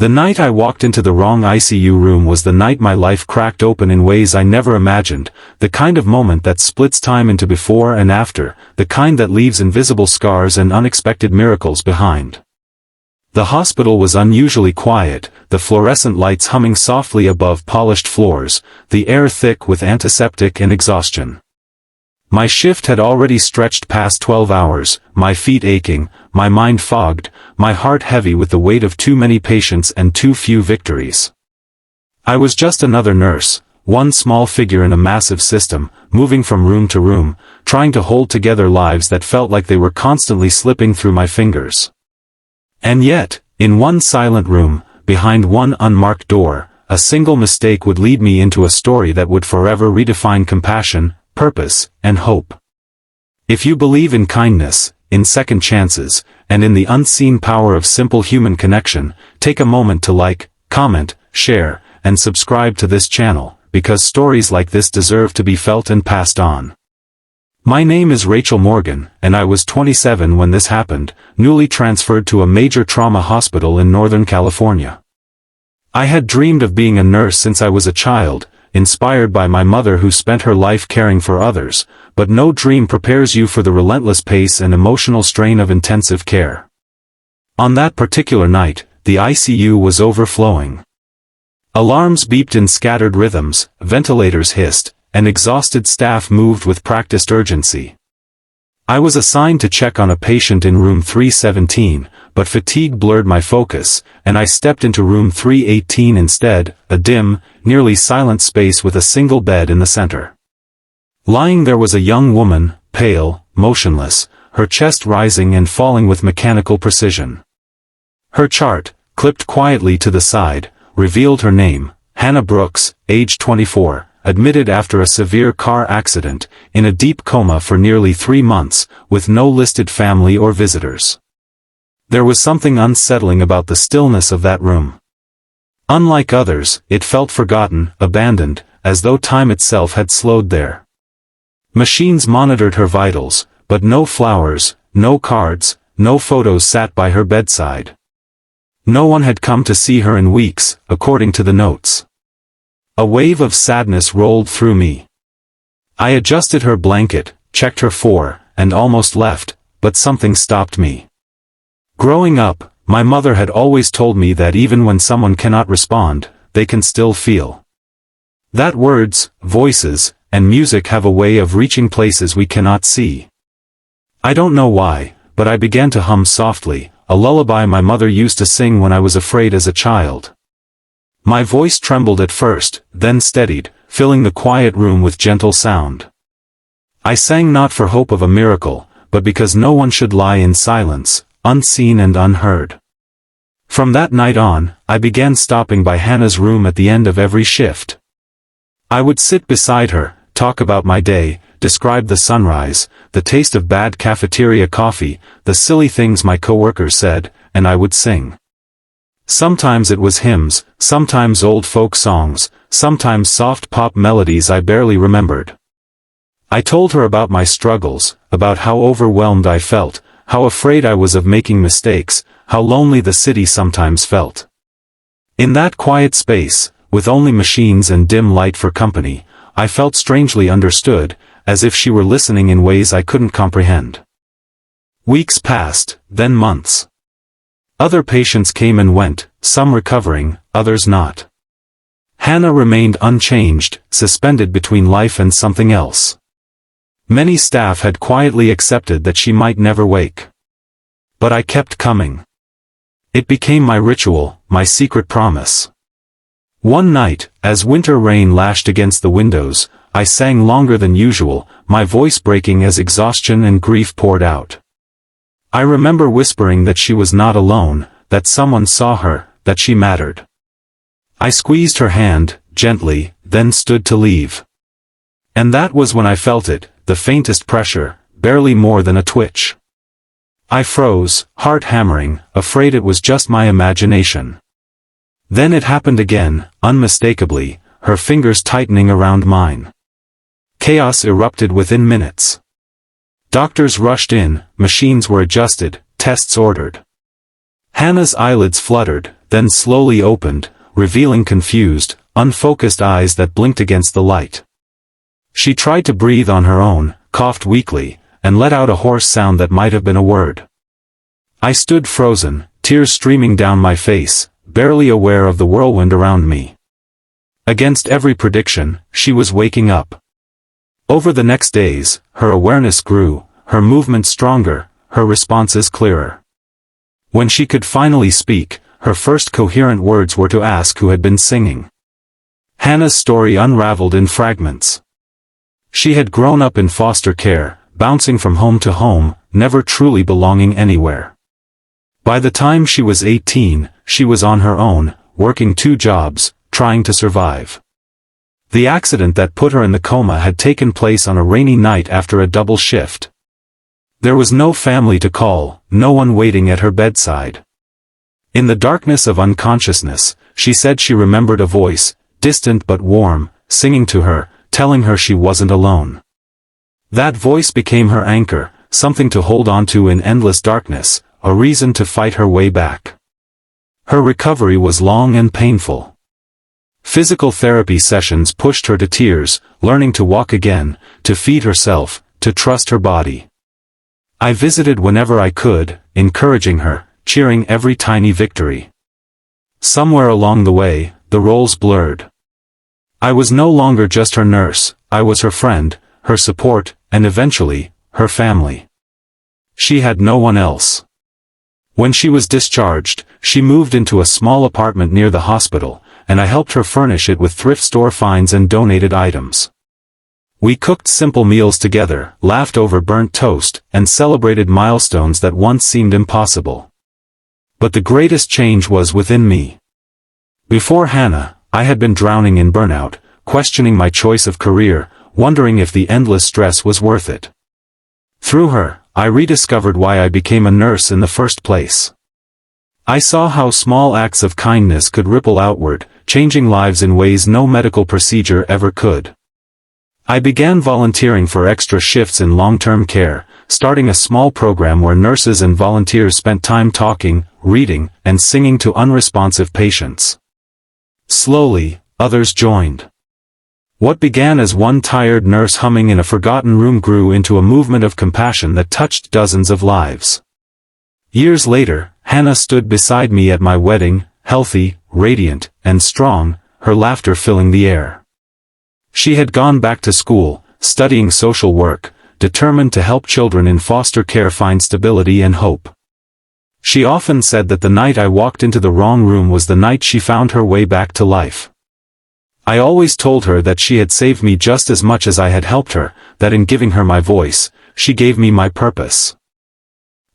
The night I walked into the wrong ICU room was the night my life cracked open in ways I never imagined, the kind of moment that splits time into before and after, the kind that leaves invisible scars and unexpected miracles behind. The hospital was unusually quiet, the fluorescent lights humming softly above polished floors, the air thick with antiseptic and exhaustion. My shift had already stretched past 12 hours, my feet aching, my mind fogged, my heart heavy with the weight of too many patients and too few victories. I was just another nurse, one small figure in a massive system, moving from room to room, trying to hold together lives that felt like they were constantly slipping through my fingers. And yet, in one silent room, behind one unmarked door, a single mistake would lead me into a story that would forever redefine compassion, purpose, and hope. If you believe in kindness, in second chances, and in the unseen power of simple human connection, take a moment to like, comment, share, and subscribe to this channel, because stories like this deserve to be felt and passed on. My name is Rachel Morgan, and I was 27 when this happened, newly transferred to a major trauma hospital in Northern California. I had dreamed of being a nurse since I was a child, inspired by my mother who spent her life caring for others, but no dream prepares you for the relentless pace and emotional strain of intensive care. On that particular night, the ICU was overflowing. Alarms beeped in scattered rhythms, ventilators hissed, and exhausted staff moved with practiced urgency. I was assigned to check on a patient in room 317, but fatigue blurred my focus, and I stepped into room 318 instead, a dim, nearly silent space with a single bed in the center. Lying there was a young woman, pale, motionless, her chest rising and falling with mechanical precision. Her chart, clipped quietly to the side, revealed her name, Hannah Brooks, age 24. Admitted after a severe car accident, in a deep coma for nearly 3 months, with no listed family or visitors. There was something unsettling about the stillness of that room. Unlike others, it felt forgotten, abandoned, as though time itself had slowed there. Machines monitored her vitals, but no flowers, no cards, no photos sat by her bedside. No one had come to see her in weeks, according to the notes. A wave of sadness rolled through me. I adjusted her blanket, checked her and almost left, but something stopped me. Growing up, my mother had always told me that even when someone cannot respond, they can still feel. That words, voices, and music have a way of reaching places we cannot see. I don't know why, but I began to hum softly, a lullaby my mother used to sing when I was afraid as a child. My voice trembled at first, then steadied, filling the quiet room with gentle sound. I sang not for hope of a miracle, but because no one should lie in silence, unseen and unheard. From that night on, I began stopping by Hannah's room at the end of every shift. I would sit beside her, talk about my day, describe the sunrise, the taste of bad cafeteria coffee, the silly things my coworkers said, and I would sing. Sometimes it was hymns, sometimes old folk songs, sometimes soft pop melodies I barely remembered. I told her about my struggles, about how overwhelmed I felt, how afraid I was of making mistakes, how lonely the city sometimes felt. In that quiet space, with only machines and dim light for company, I felt strangely understood, as if she were listening in ways I couldn't comprehend. Weeks passed, then months. Other patients came and went, some recovering, others not. Hannah remained unchanged, suspended between life and something else. Many staff had quietly accepted that she might never wake. But I kept coming. It became my ritual, my secret promise. One night, as winter rain lashed against the windows, I sang longer than usual, my voice breaking as exhaustion and grief poured out. I remember whispering that she was not alone, that someone saw her, that she mattered. I squeezed her hand, gently, then stood to leave. And that was when I felt it, the faintest pressure, barely more than a twitch. I froze, heart hammering, afraid it was just my imagination. Then it happened again, unmistakably, her fingers tightening around mine. Chaos erupted within minutes. Doctors rushed in, machines were adjusted, tests ordered. Hannah's eyelids fluttered, then slowly opened, revealing confused, unfocused eyes that blinked against the light. She tried to breathe on her own, coughed weakly, and let out a hoarse sound that might have been a word. I stood frozen, tears streaming down my face, barely aware of the whirlwind around me. Against every prediction, she was waking up. Over the next days, her awareness grew, her movement stronger, her responses clearer. When she could finally speak, her first coherent words were to ask who had been singing. Hannah's story unraveled in fragments. She had grown up in foster care, bouncing from home to home, never truly belonging anywhere. By the time she was 18, she was on her own, working 2 jobs, trying to survive. The accident that put her in the coma had taken place on a rainy night after a double shift. There was no family to call, no one waiting at her bedside. In the darkness of unconsciousness, she said she remembered a voice, distant but warm, singing to her, telling her she wasn't alone. That voice became her anchor, something to hold on to in endless darkness, a reason to fight her way back. Her recovery was long and painful. Physical therapy sessions pushed her to tears, learning to walk again, to feed herself, to trust her body. I visited whenever I could, encouraging her, cheering every tiny victory. Somewhere along the way, the roles blurred. I was no longer just her nurse, I was her friend, her support, and eventually, her family. She had no one else. When she was discharged, she moved into a small apartment near the hospital, and I helped her furnish it with thrift store finds and donated items. We cooked simple meals together, laughed over burnt toast, and celebrated milestones that once seemed impossible. But the greatest change was within me. Before Hannah, I had been drowning in burnout, questioning my choice of career, wondering if the endless stress was worth it. Through her, I rediscovered why I became a nurse in the first place. I saw how small acts of kindness could ripple outward, changing lives in ways no medical procedure ever could. I began volunteering for extra shifts in long-term care, starting a small program where nurses and volunteers spent time talking, reading, and singing to unresponsive patients. Slowly, others joined. What began as one tired nurse humming in a forgotten room grew into a movement of compassion that touched dozens of lives. Years later, Hannah stood beside me at my wedding, healthy, radiant, and strong, her laughter filling the air. She had gone back to school, studying social work, determined to help children in foster care find stability and hope. She often said that the night I walked into the wrong room was the night she found her way back to life. I always told her that she had saved me just as much as I had helped her, that in giving her my voice, she gave me my purpose.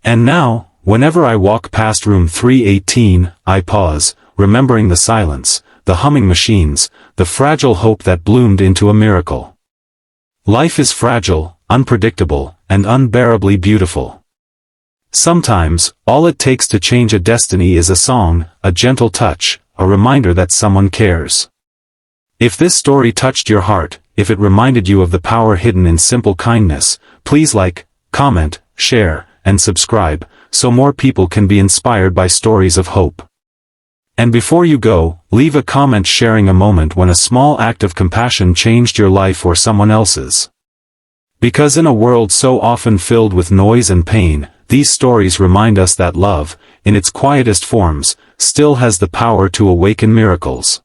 And now, whenever I walk past room 318, I pause, remembering the silence, the humming machines, the fragile hope that bloomed into a miracle. Life is fragile, unpredictable, and unbearably beautiful. Sometimes, all it takes to change a destiny is a song, a gentle touch, a reminder that someone cares. If this story touched your heart, if it reminded you of the power hidden in simple kindness, please like, comment, share, and subscribe, so more people can be inspired by stories of hope. And before you go, leave a comment sharing a moment when a small act of compassion changed your life or someone else's. Because in a world so often filled with noise and pain, these stories remind us that love, in its quietest forms, still has the power to awaken miracles.